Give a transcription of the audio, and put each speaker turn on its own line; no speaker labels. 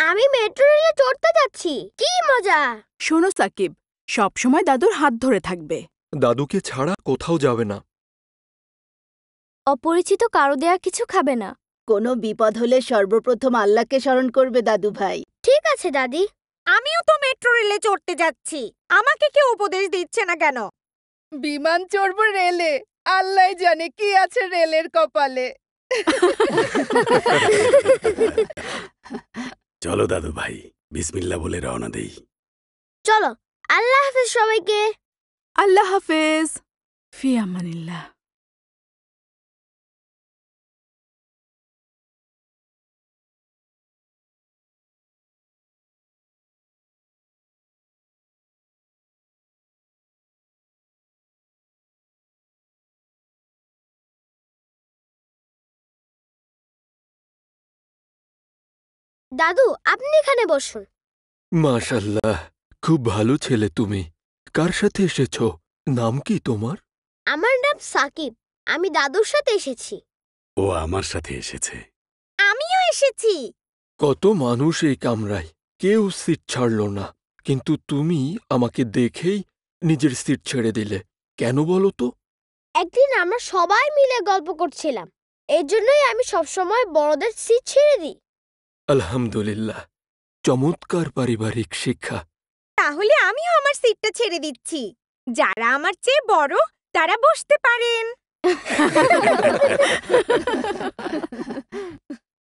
আমি মেট্রো রেলে চড়তে যাচ্ছি, কি মজা!
শোনো সাকিব, সবসময় দাদুর হাত ধরে থাকবে।
দাদুকে ছাড়া কোথাও যাবে না।
অপরিচিত কারো দেয়া কিছু খাবে না।
কোনো বিপদ হলে সর্বপ্রথম আল্লাহকে স্মরণ করবে দাদু ভাই।
ঠিক আছে দাদি।
আমিও তো মেট্রো রেলে চড়তে যাচ্ছি, আমাকে কেউ উপদেশ দিচ্ছে না কেন?
বিমান চড়বো রেলে, আল্লাহ জানে কি আছে রেলের কপালে।
চলো দাদু ভাই, বিসমিল্লাহ বলে রওনা দেই।
চলো, আল্লাহ হাফেজ সবাইকে।
আল্লাহ হাফেজ। ফি আমানিল্লাহ।
দাদু, আপনি এখানে বসুন।
মাশাআল্লাহ, খুব ভালো ছেলে তুমি। কার সাথে এসেছো? নাম কি তোমার?
আমার নাম সাকিব, আমি দাদুর সাথে এসেছি।
ও আমার সাথে এসেছে।
আমিও এসেছি।
কত মানুষ এই কামরায়, কেউ সিট ছাড়ল না, কিন্তু তুমি আমাকে দেখেই নিজের সিট ছেড়ে দিলে কেন বলো তো?
একদিন আমরা সবাই মিলে গল্প করছিলাম, এর জন্যই আমি সবসময় বড়দের সিট ছেড়ে দিই।
আলহামদুলিল্লাহ, চমৎকার পারিবারিক শিক্ষা।
তাহলে আমিও আমার সিটটা ছেড়ে দিচ্ছি। যারা আমার চেয়ে বড় তারা বসতে পারেন।